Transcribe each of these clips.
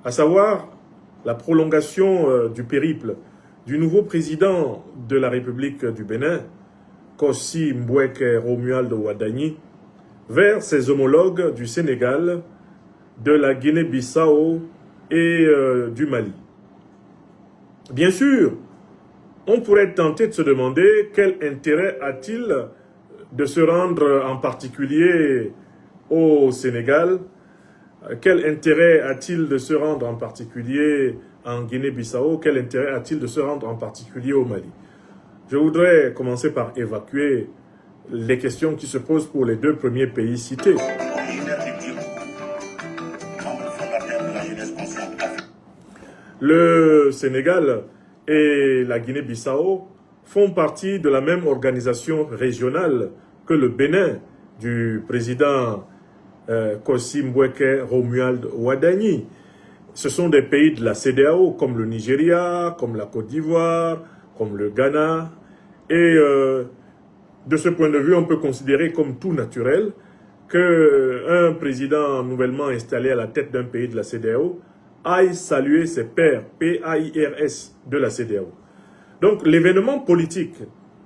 à savoir la prolongation du périple du nouveau président de la République du Bénin, Kossi Mboueke Romuald Ouadani, vers ses homologues du Sénégal, de la Guinée-Bissau et du Mali. Bien sûr, on pourrait être tenté de se demander quel intérêt a-t-il de se rendre en particulier au Sénégal, quel intérêt a-t-il de se rendre en particulier en Guinée-Bissau, quel intérêt a-t-il de se rendre en particulier au Mali. Je voudrais commencer par évacuer les questions qui se posent pour les deux premiers pays cités. Le Sénégal et la Guinée-Bissau font partie de la même organisation régionale que le Bénin du président Kossi Mboueke Romuald Ouadani. Ce sont des pays de la CEDEAO comme le Nigeria, comme la Côte d'Ivoire, comme le Ghana. Et de ce point de vue, on peut considérer comme tout naturel qu'un président nouvellement installé à la tête d'un pays de la CEDEAO aille saluer ses pairs, PAIRS, de la CEDEAO. Donc l'événement politique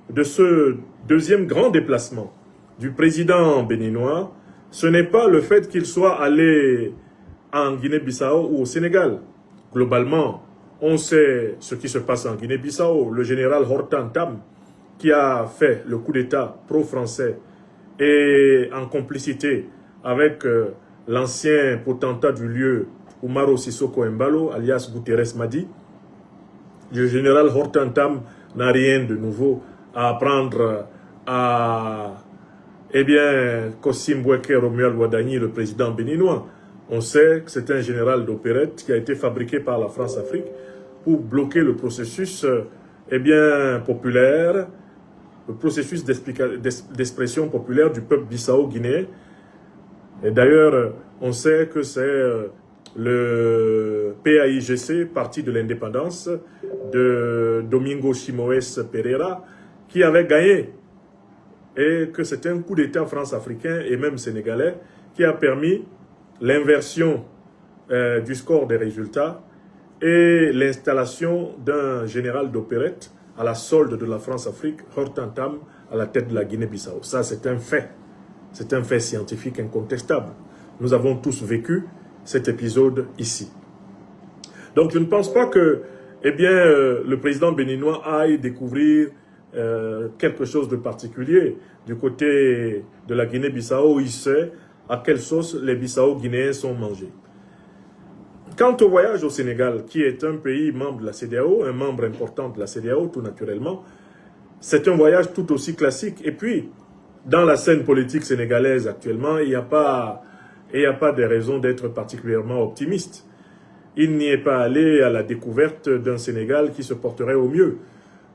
de ce deuxième grand déplacement du président béninois, ce n'est pas le fait qu'il soit allé en Guinée-Bissau ou au Sénégal. Globalement, on sait ce qui se passe en Guinée-Bissau. Le général Hortan Tam, qui a fait le coup d'État pro-français et en complicité avec l'ancien potentat du lieu, Umaro Sissoko Embalo, alias Guterres Madi. Le général Hortan Tam n'a rien de nouveau à apprendre à Kossi Mboueke Romuald Ouadani, le président béninois. On sait que c'est un général d'opérette qui a été fabriqué par la France-Afrique pour bloquer le processus populaire, le processus d'expression populaire du peuple bissau-guinéen. Et d'ailleurs, on sait que c'est le PAIGC, Parti de l'Indépendance, de Domingo Chimoes Pereira, qui avait gagné. Et que c'était un coup d'État france-africain et même sénégalais qui a permis l'inversion du score des résultats et l'installation d'un général d'opérette à la solde de la France-Afrique, Hortan Tam, à la tête de la Guinée-Bissau. Ça, c'est un fait. C'est un fait scientifique incontestable. Nous avons tous vécu cet épisode ici. Donc, je ne pense pas que le président béninois aille découvrir quelque chose de particulier du côté de la Guinée-Bissau où il sait à quelle sauce les Bissau-Guinéens sont mangés. Quant au voyage au Sénégal, qui est un pays membre de la CEDEAO, un membre important de la CEDEAO, tout naturellement, c'est un voyage tout aussi classique. Et puis, dans la scène politique sénégalaise actuellement, il n'y a pas de raison d'être particulièrement optimiste. Il n'y est pas allé à la découverte d'un Sénégal qui se porterait au mieux.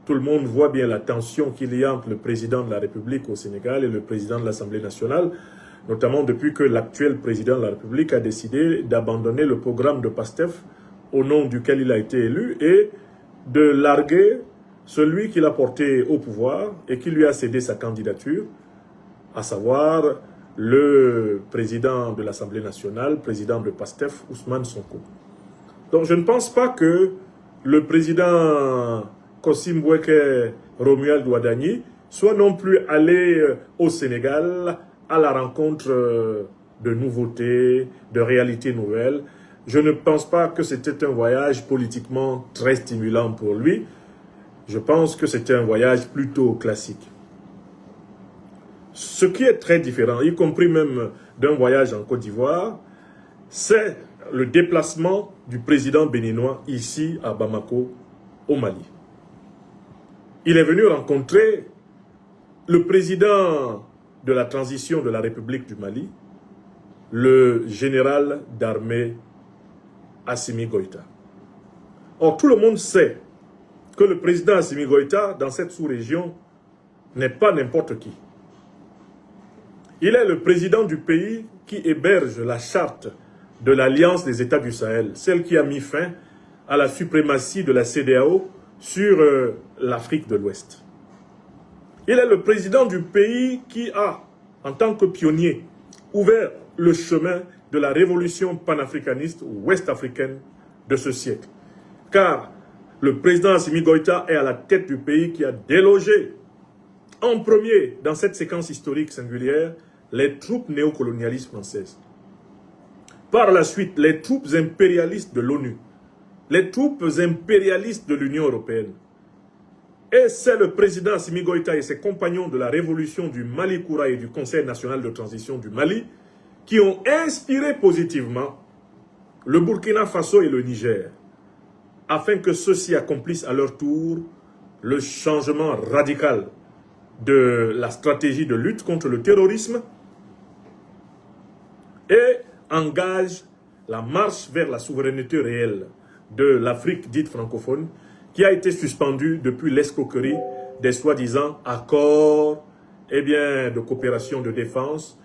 Tout le monde voit bien la tension qu'il y a entre le président de la République au Sénégal et le président de l'Assemblée nationale, notamment depuis que l'actuel président de la République a décidé d'abandonner le programme de PASTEF au nom duquel il a été élu et de larguer celui qu'il a porté au pouvoir et qui lui a cédé sa candidature, à savoir le président de l'Assemblée nationale, président de PASTEF, Ousmane Sonko. Donc je ne pense pas que le président Kossi Mboueke Romuald Ouadani soit non plus allé au Sénégal à la rencontre de nouveautés, de réalités nouvelles. Je ne pense pas que c'était un voyage politiquement très stimulant pour lui. Je pense que c'était un voyage plutôt classique. Ce qui est très différent, y compris même d'un voyage en Côte d'Ivoire, c'est le déplacement du président béninois ici à Bamako, au Mali. Il est venu rencontrer le président de la transition de la République du Mali, le général d'armée Assimi Goïta. Or, tout le monde sait que le président Assimi Goïta, dans cette sous-région, n'est pas n'importe qui. Il est le président du pays qui héberge la charte de l'Alliance des États du Sahel, celle qui a mis fin à la suprématie de la CEDEAO sur l'Afrique de l'Ouest. Il est le président du pays qui a, en tant que pionnier, ouvert le chemin de la révolution panafricaniste ouest-africaine de ce siècle. Car le président Assimi Goïta est à la tête du pays qui a délogé en premier, dans cette séquence historique singulière, les troupes néocolonialistes françaises. Par la suite, les troupes impérialistes de l'ONU, les troupes impérialistes de l'Union européenne. Et c'est le président Assimi Goïta et ses compagnons de la révolution du Mali Koura et du Conseil national de transition du Mali qui ont inspiré positivement le Burkina Faso et le Niger, afin que ceux-ci accomplissent à leur tour le changement radical de la stratégie de lutte contre le terrorisme et engagent la marche vers la souveraineté réelle de l'Afrique dite francophone, qui a été suspendue depuis l'escroquerie des soi-disant accords de coopération de défense,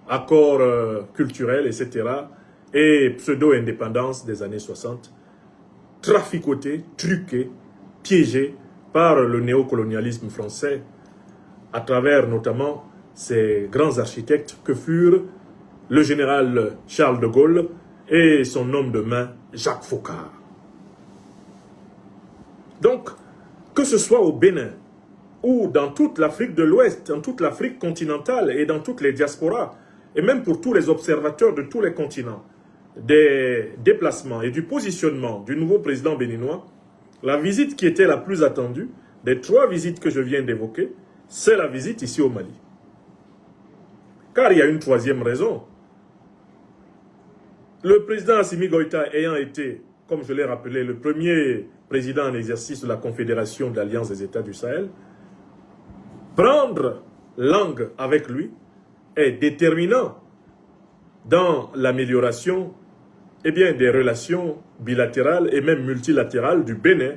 accords culturels, etc., et pseudo-indépendance des années 60, traficotés, truqués, piégés par le néocolonialisme français, à travers notamment ces grands architectes que furent le général Charles de Gaulle et son homme de main, Jacques Foccart. Donc, que ce soit au Bénin ou dans toute l'Afrique de l'Ouest, dans toute l'Afrique continentale et dans toutes les diasporas, et même pour tous les observateurs de tous les continents, des déplacements et du positionnement du nouveau président béninois, la visite qui était la plus attendue, des 3 visites que je viens d'évoquer, c'est la visite ici au Mali. Car il y a une 3e raison. Le président Assimi Goïta ayant été, comme je l'ai rappelé, le premier président en exercice de la Confédération de l'Alliance des États du Sahel, prendre langue avec lui est déterminant dans l'amélioration des relations bilatérales et même multilatérales du Bénin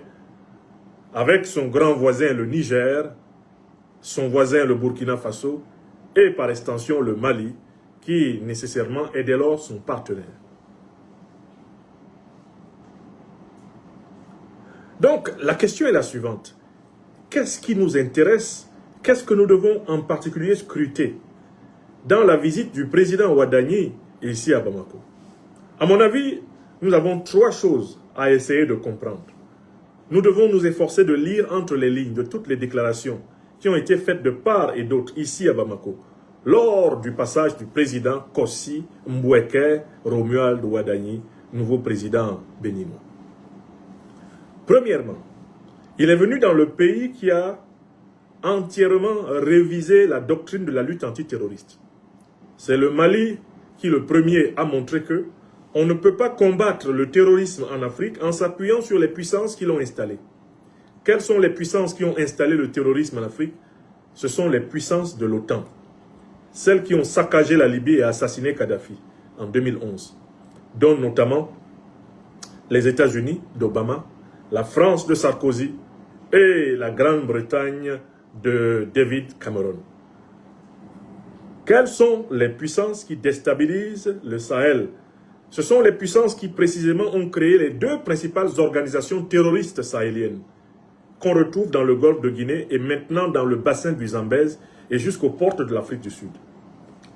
avec son grand voisin le Niger, son voisin le Burkina Faso et par extension le Mali, qui nécessairement est dès lors son partenaire. Donc, la question est la suivante. Qu'est-ce qui nous intéresse? Qu'est-ce que nous devons en particulier scruter dans la visite du président Ouadani ici à Bamako? À mon avis, nous avons 3 choses à essayer de comprendre. Nous devons nous efforcer de lire entre les lignes de toutes les déclarations qui ont été faites de part et d'autre ici à Bamako, lors du passage du président Kossi Mboueke Romuald Ouadani, nouveau président béninois. Premièrement, il est venu dans le pays qui a entièrement révisé la doctrine de la lutte antiterroriste. C'est le Mali qui, le premier, a montré que on ne peut pas combattre le terrorisme en Afrique en s'appuyant sur les puissances qui l'ont installé. Quelles sont les puissances qui ont installé le terrorisme en Afrique? Ce sont les puissances de l'OTAN. Celles qui ont saccagé la Libye et assassiné Kadhafi en 2011, dont notamment les États-Unis d'Obama, la France de Sarkozy et la Grande-Bretagne de David Cameron. Quelles sont les puissances qui déstabilisent le Sahel? Ce sont les puissances qui précisément ont créé les 2 principales organisations terroristes sahéliennes qu'on retrouve dans le golfe de Guinée et maintenant dans le bassin du Zambèze et jusqu'aux portes de l'Afrique du Sud.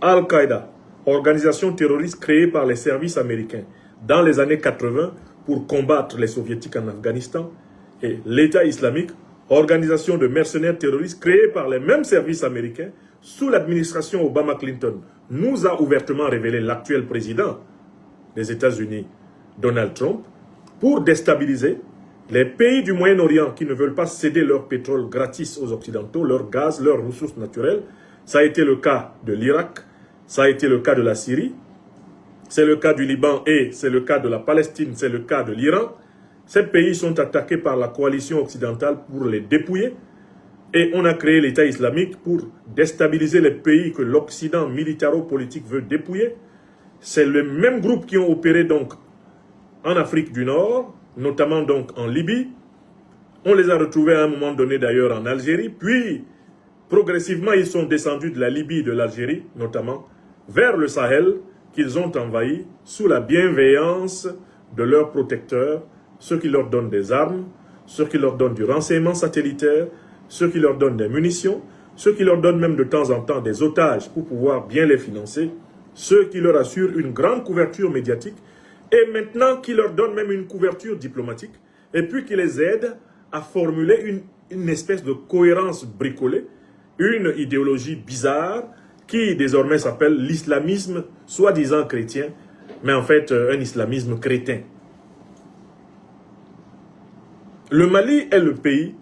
Al-Qaïda, organisation terroriste créée par les services américains dans les années 80 pour combattre les soviétiques en Afghanistan, et l'État islamique, organisation de mercenaires terroristes créée par les mêmes services américains sous l'administration Obama-Clinton, nous a ouvertement révélé l'actuel président des États-Unis, Donald Trump, pour déstabiliser les pays du Moyen-Orient qui ne veulent pas céder leur pétrole gratis aux Occidentaux, leur gaz, leurs ressources naturelles. Ça a été le cas de l'Irak, ça a été le cas de la Syrie, c'est le cas du Liban et c'est le cas de la Palestine, c'est le cas de l'Iran. Ces pays sont attaqués par la coalition occidentale pour les dépouiller. Et on a créé l'État islamique pour déstabiliser les pays que l'Occident militaro-politique veut dépouiller. C'est le même groupe qui ont opéré donc en Afrique du Nord, notamment donc en Libye. On les a retrouvés à un moment donné d'ailleurs en Algérie. Puis, progressivement, ils sont descendus de la Libye et de l'Algérie, notamment, vers le Sahel, qu'ils ont envahi sous la bienveillance de leurs protecteurs, ceux qui leur donnent des armes, ceux qui leur donnent du renseignement satellitaire, ceux qui leur donnent des munitions, ceux qui leur donnent même de temps en temps des otages pour pouvoir bien les financer, ceux qui leur assurent une grande couverture médiatique, et maintenant qui leur donnent même une couverture diplomatique, et puis qui les aident à formuler une espèce de cohérence bricolée, une idéologie bizarre qui désormais s'appelle l'islamisme soi-disant chrétien, mais en fait un islamisme crétin. Le Mali est le pays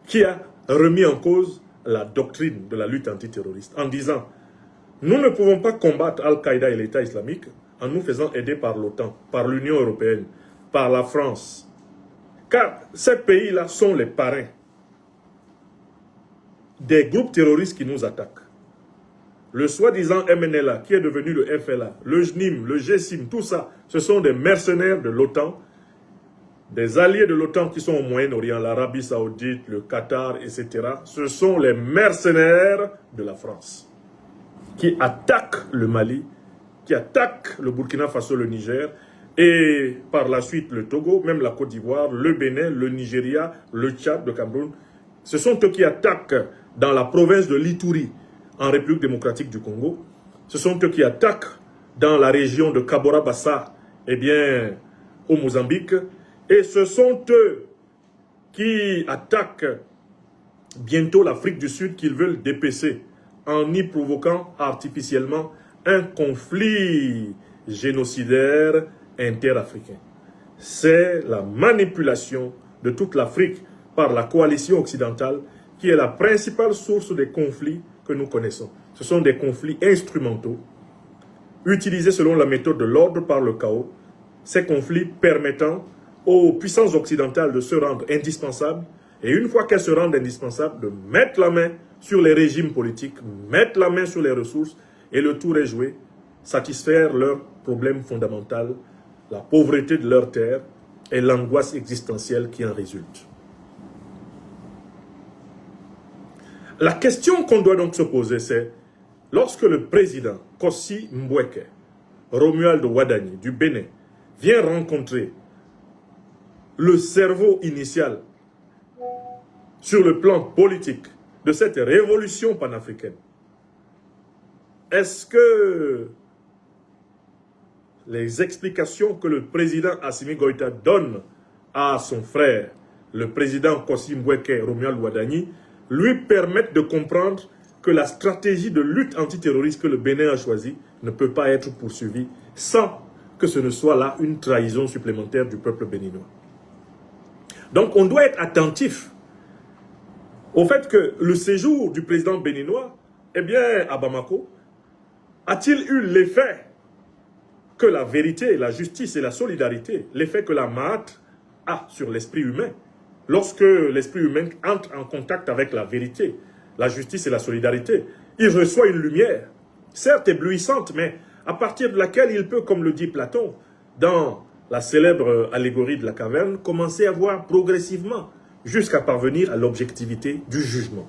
qui a remis en cause la doctrine de la lutte antiterroriste en disant « Nous ne pouvons pas combattre Al-Qaïda et l'État islamique en nous faisant aider par l'OTAN, par l'Union européenne, par la France. Car ces pays-là sont les parrains des groupes terroristes qui nous attaquent. Le soi-disant MNLA, qui est devenu le FLA, le JNIM, le GSIM, tout ça, ce sont des mercenaires de l'OTAN, des alliés de l'OTAN qui sont au Moyen-Orient, l'Arabie Saoudite, le Qatar, etc. Ce sont les mercenaires de la France qui attaquent le Mali, qui attaquent le Burkina Faso, le Niger, et par la suite le Togo, même la Côte d'Ivoire, le Bénin, le Nigeria, le Tchad, le Cameroun. Ce sont eux qui attaquent dans la province de l'Ituri, en République démocratique du Congo. Ce sont eux qui attaquent dans la région de Cabora-Bassa, eh bien, au Mozambique. Et ce sont eux qui attaquent bientôt l'Afrique du Sud qu'ils veulent dépecer en y provoquant artificiellement un conflit génocidaire interafricain. C'est la manipulation de toute l'Afrique par la coalition occidentale qui est la principale source des conflits que nous connaissons. Ce sont des conflits instrumentaux, utilisés selon la méthode de l'ordre par le chaos, ces conflits permettant aux puissances occidentales de se rendre indispensables, et une fois qu'elles se rendent indispensables, de mettre la main sur les régimes politiques, mettre la main sur les ressources, et le tour est joué, satisfaire leur problème fondamental, la pauvreté de leur terre et l'angoisse existentielle qui en résulte. La question qu'on doit donc se poser, c'est lorsque le président Kossi Mbweke, Romuald Ouadani du Bénin, vient rencontrer le cerveau initial sur le plan politique de cette révolution panafricaine, est-ce que les explications que le président Assimi Goïta donne à son frère, le président Kossi Mbweke, Romuald Ouadani, lui permettent de comprendre que la stratégie de lutte antiterroriste que le Bénin a choisie ne peut pas être poursuivie sans que ce ne soit là une trahison supplémentaire du peuple béninois. Donc on doit être attentif au fait que le séjour du président béninois, eh bien, à Bamako, a-t-il eu l'effet que la vérité, la justice et la solidarité, l'effet que la Mahat a sur l'esprit humain, lorsque l'esprit humain entre en contact avec la vérité, la justice et la solidarité, il reçoit une lumière, certes éblouissante, mais à partir de laquelle il peut, comme le dit Platon, dans la célèbre allégorie de la caverne, commencer à voir progressivement jusqu'à parvenir à l'objectivité du jugement.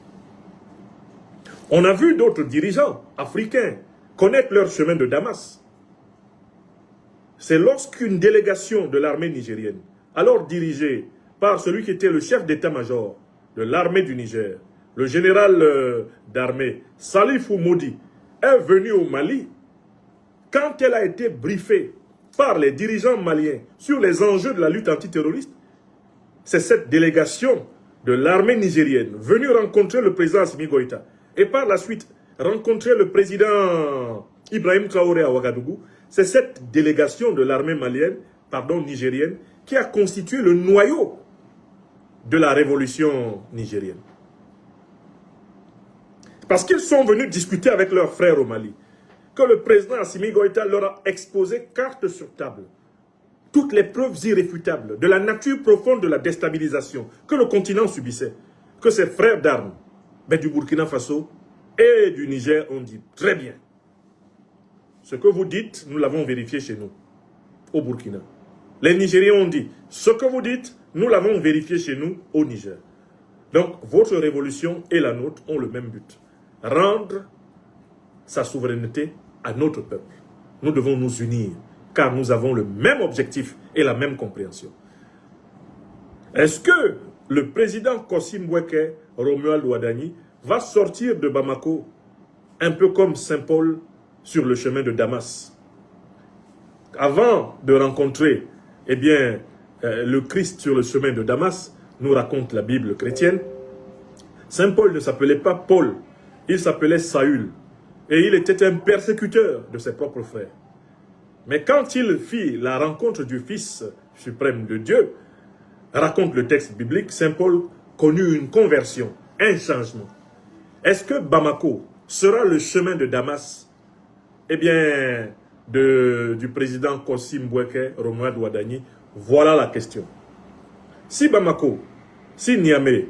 On a vu d'autres dirigeants africains connaître leur chemin de Damas. C'est lorsqu'une délégation de l'armée nigérienne, alors dirigée par celui qui était le chef d'état-major de l'armée du Niger, le général d'armée Salifou Modi, est venue au Mali, quand elle a été briefée par les dirigeants maliens sur les enjeux de la lutte antiterroriste, c'est cette délégation de l'armée nigérienne venue rencontrer le président Assimi Goïta et par la suite rencontrer le président Ibrahim Traoré à Ouagadougou. C'est cette délégation de l'armée nigérienne qui a constitué le noyau de la révolution nigérienne. Parce qu'ils sont venus discuter avec leurs frères au Mali, que le président Assimi Goïta leur a exposé carte sur table toutes les preuves irréfutables de la nature profonde de la déstabilisation que le continent subissait, que ses frères d'armes du Burkina Faso et du Niger ont dit très bien. Ce que vous dites, nous l'avons vérifié chez nous, au Burkina. Les Nigériens ont dit, ce que vous dites, nous l'avons vérifié chez nous, au Niger. Donc, votre révolution et la nôtre ont le même but. Rendre sa souveraineté à notre peuple. Nous devons nous unir, car nous avons le même objectif et la même compréhension. Est-ce que le président Kossi Mbweke, Romuald Ouadani, va sortir de Bamako, un peu comme Saint Paul sur le chemin de Damas. Avant de rencontrer eh bien, le Christ sur le chemin de Damas, nous raconte la Bible chrétienne, Saint Paul ne s'appelait pas Paul, il s'appelait Saül. Et il était un persécuteur de ses propres frères. Mais quand il fit la rencontre du Fils suprême de Dieu, raconte le texte biblique, Saint Paul connut une conversion, un changement. Est-ce que Bamako sera le chemin de Damas? Eh bien, du président Kossi Mboueke, Romuald Wadani, voilà la question. Si Bamako, si Niamey,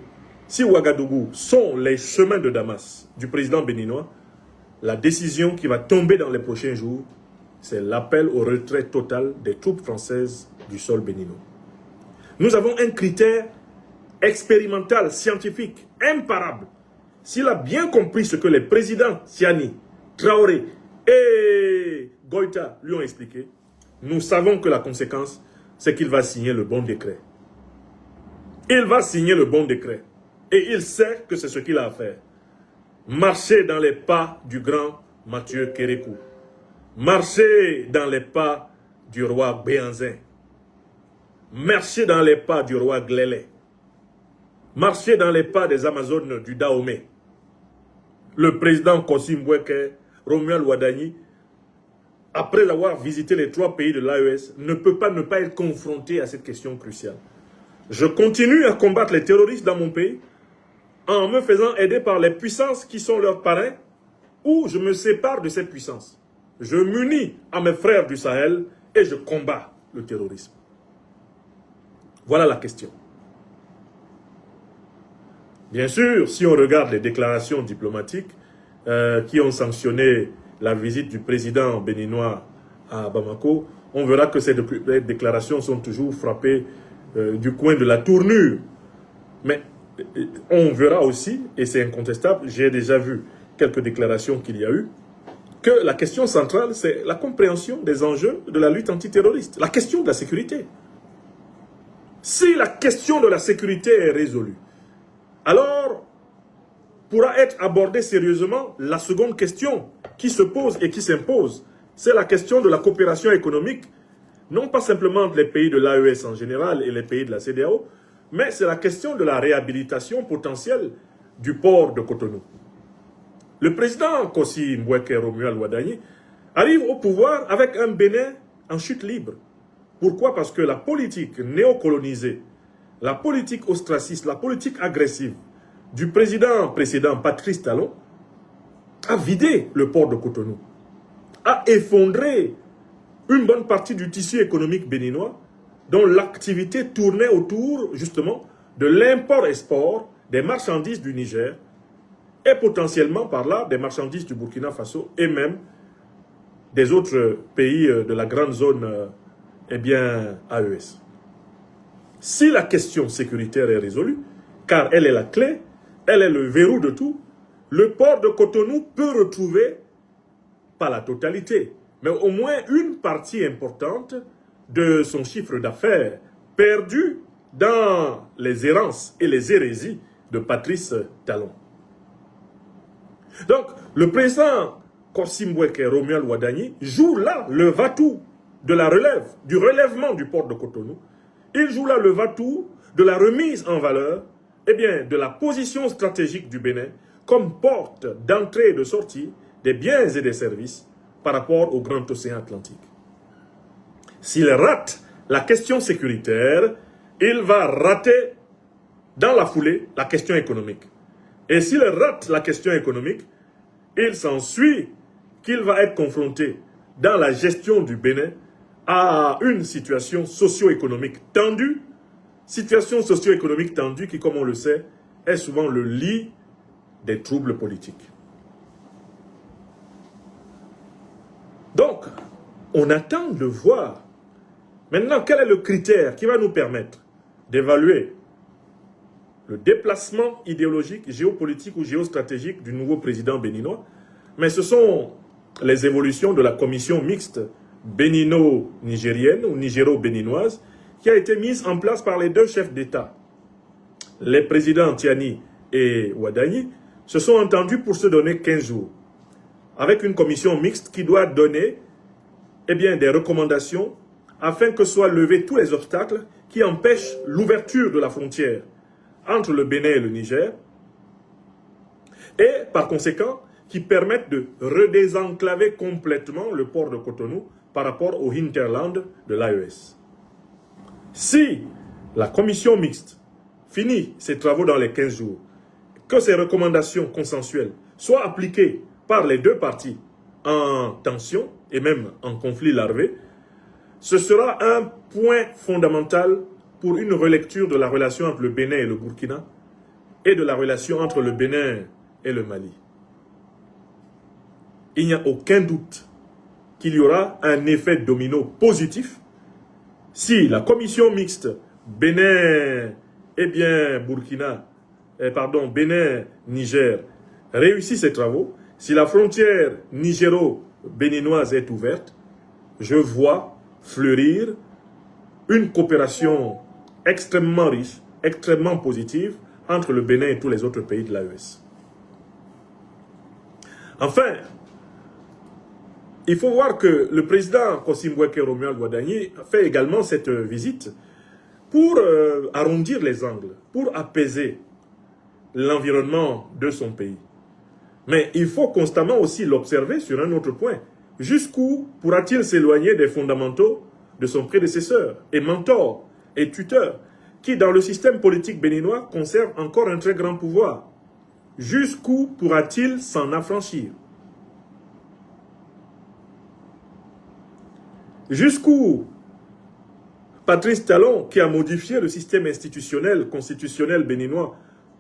si Ouagadougou sont les chemins de Damas du président béninois, la décision qui va tomber dans les prochains jours, c'est l'appel au retrait total des troupes françaises du sol béninois. Nous avons un critère expérimental, scientifique, imparable. S'il a bien compris ce que les présidents Tiani, Traoré et Goïta lui ont expliqué, nous savons que la conséquence, c'est qu'il va signer le bon décret. Il va signer le bon décret. Et il sait que c'est ce qu'il a à faire. Marcher dans les pas du grand Mathieu Kérékou. Marcher dans les pas du roi Béhanzin. Marcher dans les pas du roi Glélé. Marcher dans les pas des Amazones du Dahomey. Le président Kossi Mboueke, Romuald Wadani, après avoir visité les 3 pays de l'AES, ne peut pas ne pas être confronté à cette question cruciale. Je continue à combattre les terroristes dans mon pays en me faisant aider par les puissances qui sont leurs parrains, ou je me sépare de ces puissances. Je m'unis à mes frères du Sahel et je combats le terrorisme. Voilà la question. Bien sûr, si on regarde les déclarations diplomatiques qui ont sanctionné la visite du président béninois à Bamako, on verra que ces déclarations sont toujours frappées du coin de la tournure. Mais on verra aussi, et c'est incontestable, j'ai déjà vu quelques déclarations qu'il y a eu, que la question centrale, c'est la compréhension des enjeux de la lutte antiterroriste, la question de la sécurité. Si la question de la sécurité est résolue, alors pourra être abordée sérieusement la seconde question qui se pose et qui s'impose. C'est la question de la coopération économique, non pas simplement entre les pays de l'AES en général et les pays de la CEDEAO, mais c'est la question de la réhabilitation potentielle du port de Cotonou. Le président Kossi Mboueke Romuald Wadani arrive au pouvoir avec un Bénin en chute libre. Pourquoi? Parce que la politique néocolonisée, la politique ostraciste, la politique agressive du président précédent Patrice Talon a vidé le port de Cotonou, a effondré une bonne partie du tissu économique béninois dont l'activité tournait autour justement de l'import-export des marchandises du Niger et potentiellement par là des marchandises du Burkina Faso et même des autres pays de la grande zone eh bien, AES. Si la question sécuritaire est résolue, car elle est la clé, elle est le verrou de tout, le port de Cotonou peut retrouver, pas la totalité, mais au moins une partie importante de son chiffre d'affaires perdu dans les errances et les hérésies de Patrice Talon. Donc, le président Kossi Mboueke Romuald Wadani joue là le va-tout de la relève, du relèvement du port de Cotonou. Il joue là le va-tout de la remise en valeur eh bien, de la position stratégique du Bénin comme porte d'entrée et de sortie des biens et des services par rapport au grand océan Atlantique. S'il rate la question sécuritaire, il va rater dans la foulée la question économique. Et s'il rate la question économique, il s'ensuit qu'il va être confronté dans la gestion du Bénin à une situation socio-économique tendue, qui, comme on le sait, est souvent le lit des troubles politiques. Donc, on attend de voir. Maintenant, quel est le critère qui va nous permettre d'évaluer le déplacement idéologique, géopolitique ou géostratégique du nouveau président béninois? Mais ce sont les évolutions de la commission mixte bénino-nigérienne ou nigéro-béninoise qui a été mise en place par les deux chefs d'État. Les présidents Tiani et Wadani se sont entendus pour se donner 15 jours. avec une commission mixte qui doit donner des recommandations afin que soient levés tous les obstacles qui empêchent l'ouverture de la frontière entre le Bénin et le Niger et par conséquent qui permettent de redésenclaver complètement le port de Cotonou par rapport au hinterland de l'AES. Si la commission mixte finit ses travaux dans les 15 jours, que ces recommandations consensuelles soient appliquées par les deux parties en tension et même en conflit larvé, ce sera un point fondamental pour une relecture de la relation entre le Bénin et le Burkina et de la relation entre le Bénin et le Mali. Il n'y a aucun doute qu'il y aura un effet domino positif si la commission mixte Bénin Bénin-Niger réussit ses travaux, si la frontière nigéro-béninoise est ouverte, je vois fleurir une coopération extrêmement riche, extrêmement positive entre le Bénin et tous les autres pays de l'AES. Enfin, il faut voir que le président Kossimbweke Romuald Wadani fait également cette visite pour arrondir les angles, pour apaiser l'environnement de son pays. Mais il faut constamment aussi l'observer sur un autre point. Jusqu'où pourra-t-il s'éloigner des fondamentaux de son prédécesseur et mentor et tuteur, qui dans le système politique béninois conserve encore un très grand pouvoir? Jusqu'où pourra-t-il s'en affranchir? Jusqu'où Patrice Talon, qui a modifié le système institutionnel, constitutionnel béninois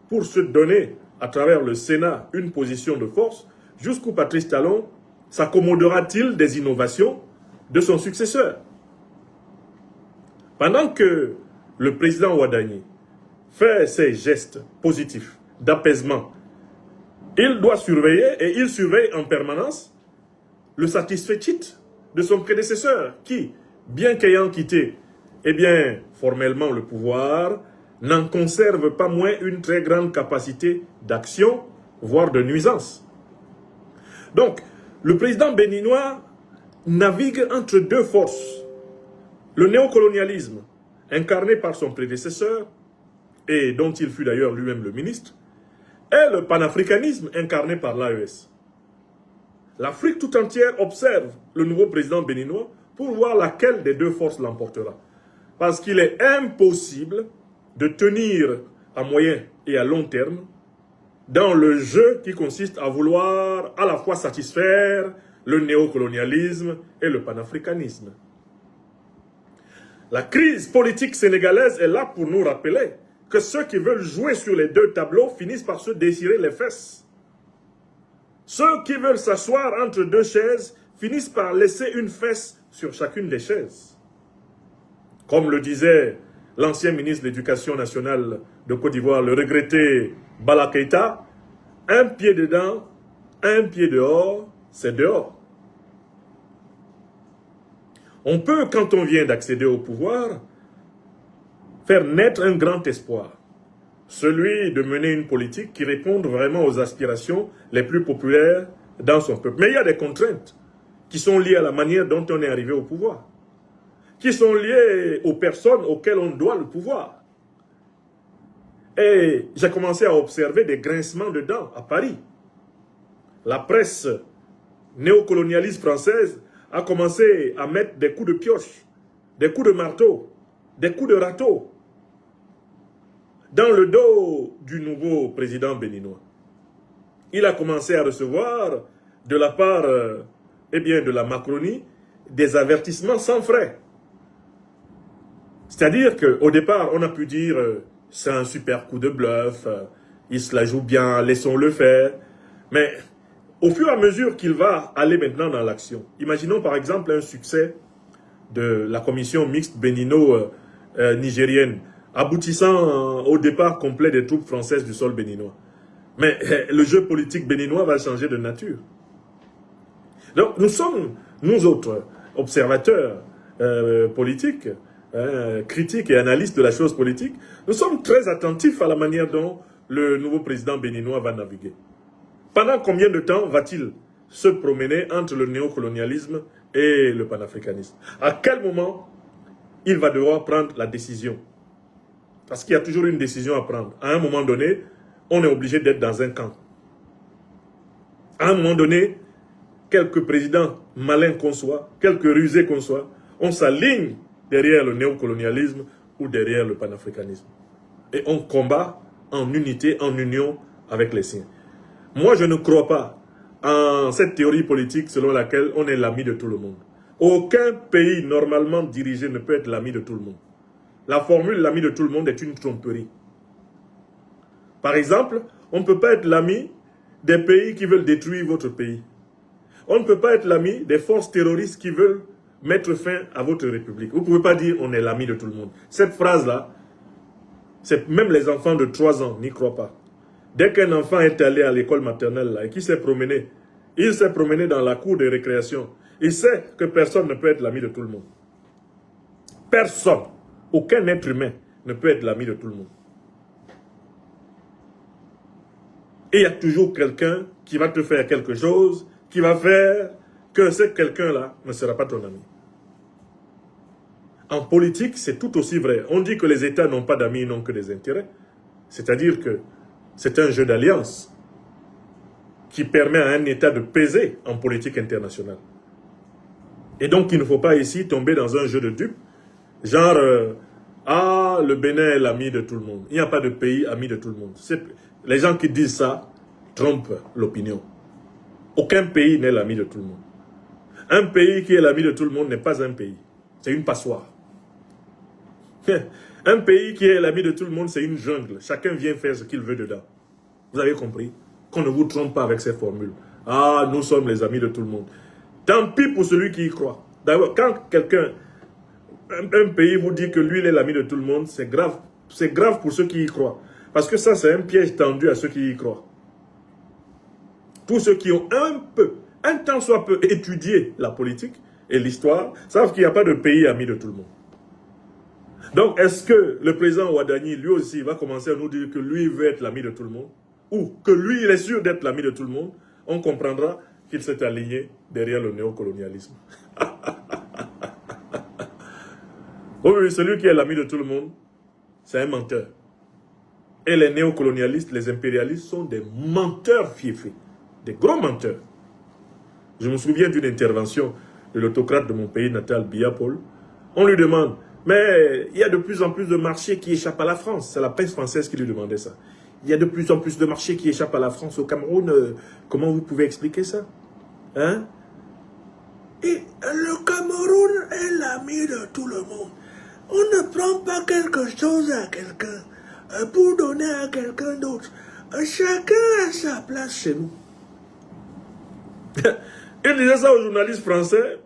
pour se donner, à travers le Sénat, une position de force, jusqu'où Patrice Talon s'accommodera-t-il des innovations de son successeur? Pendant que le président Wadani fait ses gestes positifs d'apaisement, il doit surveiller, et il surveille en permanence, le satisfecit de son prédécesseur, qui, bien qu'ayant quitté, formellement le pouvoir, n'en conserve pas moins une très grande capacité d'action, voire de nuisance. Donc, le président béninois navigue entre deux forces. Le néocolonialisme, incarné par son prédécesseur, et dont il fut d'ailleurs lui-même le ministre, et le panafricanisme incarné par l'AES. L'Afrique tout entière observe le nouveau président béninois pour voir laquelle des deux forces l'emportera. Parce qu'il est impossible de tenir à moyen et à long terme dans le jeu qui consiste à vouloir à la fois satisfaire le néocolonialisme et le panafricanisme. La crise politique sénégalaise est là pour nous rappeler que ceux qui veulent jouer sur les deux tableaux finissent par se déchirer les fesses. Ceux qui veulent s'asseoir entre deux chaises finissent par laisser une fesse sur chacune des chaises. Comme le disait l'ancien ministre de l'Éducation nationale de Côte d'Ivoire, le regretté Bala Keïta, un pied dedans, un pied dehors, c'est dehors. On peut, quand on vient d'accéder au pouvoir, faire naître un grand espoir, celui de mener une politique qui réponde vraiment aux aspirations les plus populaires dans son peuple. Mais il y a des contraintes qui sont liées à la manière dont on est arrivé au pouvoir, qui sont liées aux personnes auxquelles on doit le pouvoir. Et j'ai commencé à observer des grincements de dents à Paris. La presse néocolonialiste française a commencé à mettre des coups de pioche, des coups de marteau, des coups de râteau dans le dos du nouveau président béninois. Il a commencé à recevoir de la part de la Macronie des avertissements sans frais. C'est-à-dire qu'au départ, on a pu dire c'est un super coup de bluff, il se la joue bien, laissons-le faire. Mais au fur et à mesure qu'il va aller maintenant dans l'action, imaginons par exemple un succès de la commission mixte bénino-nigérienne, aboutissant au départ complet des troupes françaises du sol béninois. Mais le jeu politique béninois va changer de nature. Donc nous sommes, nous autres, observateurs politiques, critiques et analystes de la chose politique, nous sommes très attentifs à la manière dont le nouveau président béninois va naviguer. Pendant combien de temps va-t-il se promener entre le néocolonialisme et le panafricanisme? À quel moment il va devoir prendre la décision? Parce qu'il y a toujours une décision à prendre. À un moment donné, on est obligé d'être dans un camp. À un moment donné, quelques présidents malins qu'on soit, quelques rusés qu'on soit, on s'aligne derrière le néocolonialisme ou derrière le panafricanisme. Et on combat en unité, en union avec les siens. Moi, je ne crois pas en cette théorie politique selon laquelle on est l'ami de tout le monde. Aucun pays normalement dirigé ne peut être l'ami de tout le monde. La formule l'ami de tout le monde est une tromperie. Par exemple, on ne peut pas être l'ami des pays qui veulent détruire votre pays. On ne peut pas être l'ami des forces terroristes qui veulent mettre fin à votre république. Vous ne pouvez pas dire on est l'ami de tout le monde. Cette phrase-là, même les enfants de 3 ans n'y croient pas. Dès qu'un enfant est allé à l'école maternelle là, et qu'il s'est promené, il s'est promené dans la cour de récréation, il sait que personne ne peut être l'ami de tout le monde. Personne, aucun être humain ne peut être l'ami de tout le monde. Et il y a toujours quelqu'un qui va te faire quelque chose, qui va faire que ce quelqu'un-là ne sera pas ton ami. En politique, c'est tout aussi vrai. On dit que les États n'ont pas d'amis, ils n'ont que des intérêts. C'est-à-dire que c'est un jeu d'alliance qui permet à un État de peser en politique internationale. Et donc, il ne faut pas ici tomber dans un jeu de dupes, genre, ah, le Bénin est l'ami de tout le monde. Il n'y a pas de pays ami de tout le monde. Les gens qui disent ça trompent l'opinion. Aucun pays n'est l'ami de tout le monde. Un pays qui est l'ami de tout le monde n'est pas un pays. C'est une passoire. Un pays qui est l'ami de tout le monde, c'est une jungle. Chacun vient faire ce qu'il veut dedans. Vous avez compris? Qu'on ne vous trompe pas avec ces formules. Ah, nous sommes les amis de tout le monde. Tant pis pour celui qui y croit. D'abord, quand quelqu'un, un pays vous dit que lui, il est l'ami de tout le monde, c'est grave. C'est grave pour ceux qui y croient. Parce que ça, c'est un piège tendu à ceux qui y croient. Tous ceux qui ont un tant soit peu étudié la politique et l'histoire, savent qu'il n'y a pas de pays ami de tout le monde. Donc, est-ce que le président Ouadani, lui aussi, va commencer à nous dire que lui veut être l'ami de tout le monde? Ou que lui, il est sûr d'être l'ami de tout le monde? On comprendra qu'il s'est aligné derrière le néocolonialisme. Oui, celui qui est l'ami de tout le monde, c'est un menteur. Et les néocolonialistes, les impérialistes sont des menteurs fiefés. Des gros menteurs. Je me souviens d'une intervention de l'autocrate de mon pays natal, Biya Paul. On lui demande, mais il y a de plus en plus de marchés qui échappent à la France. C'est la presse française qui lui demandait ça. Il y a de plus en plus de marchés qui échappent à la France au Cameroun. Comment vous pouvez expliquer ça? Hein? Et le Cameroun est l'ami de tout le monde. On ne prend pas quelque chose à quelqu'un pour donner à quelqu'un d'autre. Chacun a sa place chez nous. Il disait ça aux journalistes français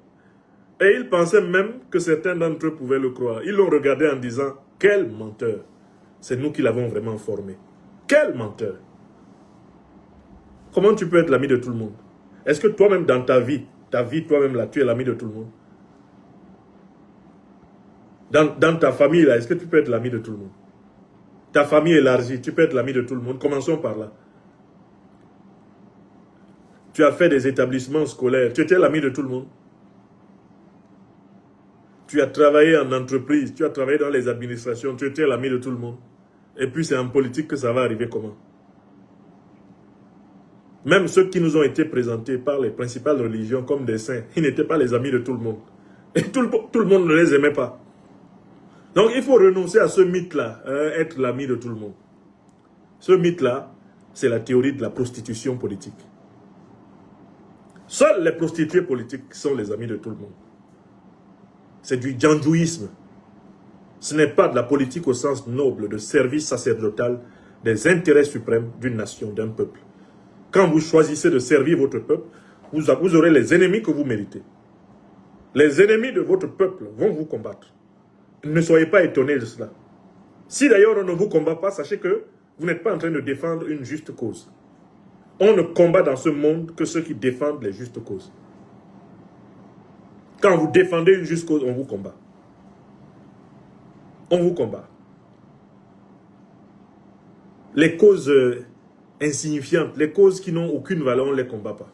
et il pensait même que certains d'entre eux pouvaient le croire. Ils l'ont regardé en disant, quel menteur. C'est nous qui l'avons vraiment formé. Quel menteur. Comment tu peux être l'ami de tout le monde? Est-ce que toi-même dans ta vie toi-même là, tu es l'ami de tout le monde? Dans ta famille là, est-ce que tu peux être l'ami de tout le monde? Ta famille élargie, tu peux être l'ami de tout le monde. Commençons par là. Tu as fait des établissements scolaires, tu étais l'ami de tout le monde. Tu as travaillé en entreprise, tu as travaillé dans les administrations, tu étais l'ami de tout le monde. Et puis c'est en politique que ça va arriver comment? Même ceux qui nous ont été présentés par les principales religions comme des saints, ils n'étaient pas les amis de tout le monde. Et tout le monde ne les aimait pas. Donc il faut renoncer à ce mythe-là, être l'ami de tout le monde. Ce mythe-là, c'est la théorie de la prostitution politique. Seuls les prostituées politiques sont les amis de tout le monde. C'est du djandjouisme. Ce n'est pas de la politique au sens noble de service sacerdotal des intérêts suprêmes d'une nation, d'un peuple. Quand vous choisissez de servir votre peuple, vous aurez les ennemis que vous méritez. Les ennemis de votre peuple vont vous combattre. Ne soyez pas étonnés de cela. Si d'ailleurs on ne vous combat pas, sachez que vous n'êtes pas en train de défendre une juste cause. On ne combat dans ce monde que ceux qui défendent les justes causes. Quand vous défendez une juste cause, on vous combat. On vous combat. Les causes insignifiantes, les causes qui n'ont aucune valeur, on ne les combat pas.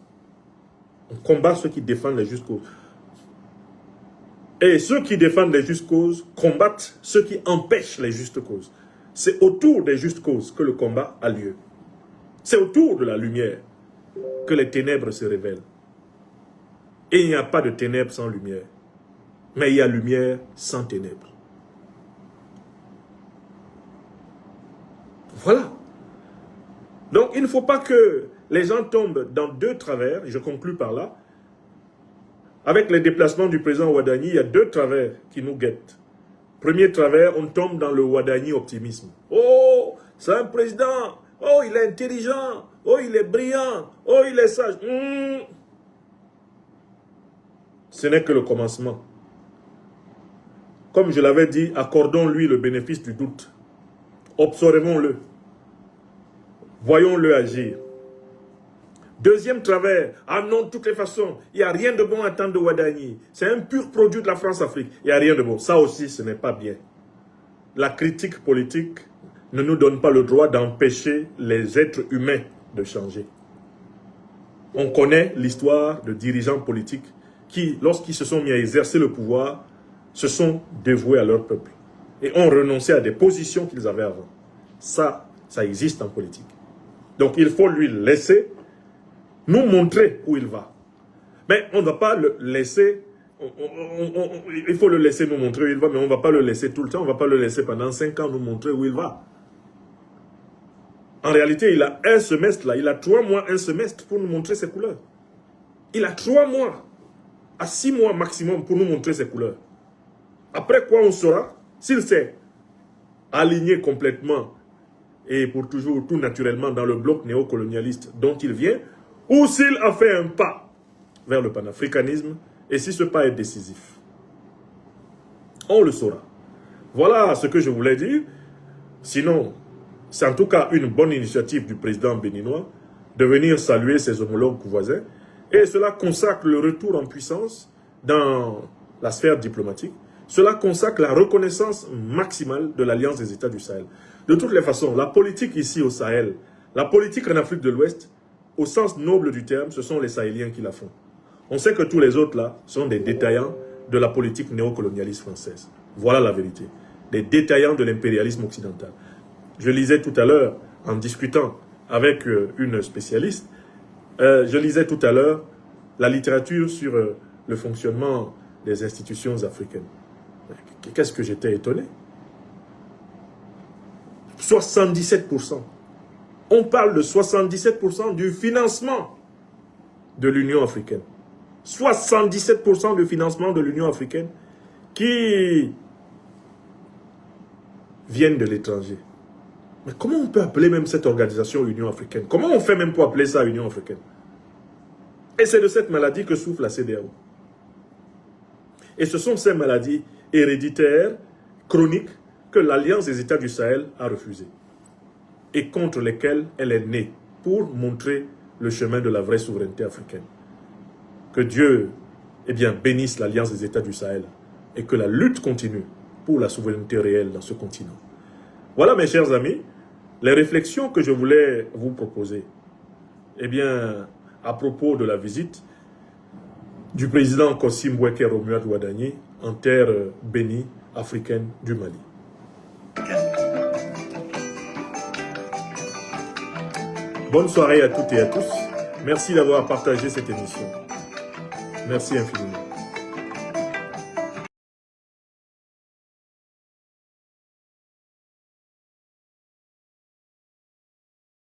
On combat ceux qui défendent les justes causes. Et ceux qui défendent les justes causes combattent ceux qui empêchent les justes causes. C'est autour des justes causes que le combat a lieu. C'est autour de la lumière que les ténèbres se révèlent. Et il n'y a pas de ténèbres sans lumière. Mais il y a lumière sans ténèbres. Voilà. Donc il ne faut pas que les gens tombent dans deux travers, et je conclus par là. Avec les déplacements du président Ouadani, il y a deux travers qui nous guettent. Premier travers, on tombe dans le Ouadani optimisme. Oh, c'est un président. Oh, il est intelligent. Oh, il est brillant. Oh, il est sage. Ce n'est que le commencement. Comme je l'avais dit, accordons-lui le bénéfice du doute. Observons-le. Voyons-le agir. Deuxième travers, ah non, de toutes les façons, il n'y a rien de bon à attendre de Ouadani. C'est un pur produit de la France-Afrique. Il n'y a rien de bon. Ça aussi, ce n'est pas bien. La critique politique ne nous donne pas le droit d'empêcher les êtres humains de changer. On connaît l'histoire de dirigeants politiques qui, lorsqu'ils se sont mis à exercer le pouvoir, se sont dévoués à leur peuple et ont renoncé à des positions qu'ils avaient avant. Ça existe en politique. Donc il faut lui laisser nous montrer où il va. Mais on ne va pas le laisser, il faut le laisser nous montrer où il va, mais on ne va pas le laisser tout le temps, on ne va pas le laisser pendant 5 ans nous montrer où il va. En réalité, il a un semestre là, il a 3 mois, un semestre pour nous montrer ses couleurs. Il a 3 mois à 6 mois maximum pour nous montrer ses couleurs. Après quoi on saura s'il s'est aligné complètement et pour toujours, tout naturellement dans le bloc néocolonialiste dont il vient, ou s'il a fait un pas vers le panafricanisme, et si ce pas est décisif. On le saura. Voilà ce que je voulais dire. Sinon, c'est en tout cas une bonne initiative du président béninois de venir saluer ses homologues voisins, et cela consacre le retour en puissance dans la sphère diplomatique. Cela consacre la reconnaissance maximale de l'Alliance des États du Sahel. De toutes les façons, la politique ici au Sahel, la politique en Afrique de l'Ouest, au sens noble du terme, ce sont les Sahéliens qui la font. On sait que tous les autres là sont des détaillants de la politique néocolonialiste française. Voilà la vérité. Des détaillants de l'impérialisme occidental. Je lisais tout à l'heure, en discutant avec une spécialiste, je lisais tout à l'heure la littérature sur le fonctionnement des institutions africaines. Qu'est-ce que j'étais étonné? 77%. On parle de 77% du financement de l'Union africaine. 77% du financement de l'Union africaine qui viennent de l'étranger. Mais comment on peut appeler même cette organisation Union africaine? Comment on fait même pour appeler ça Union africaine? Et c'est de cette maladie que souffre la CEDEAO. Et ce sont ces maladies héréditaires, chroniques, que l'Alliance des États du Sahel a refusées. Et contre lesquelles elle est née, pour montrer le chemin de la vraie souveraineté africaine. Que Dieu bénisse l'Alliance des États du Sahel et que la lutte continue pour la souveraineté réelle dans ce continent. Voilà mes chers amis, les réflexions que je voulais vous proposer. À propos de la visite du président Kossim Bouéké Romuald Ouadani en terre bénie africaine du Mali. Bonne soirée à toutes et à tous. Merci d'avoir partagé cette émission. Merci infiniment.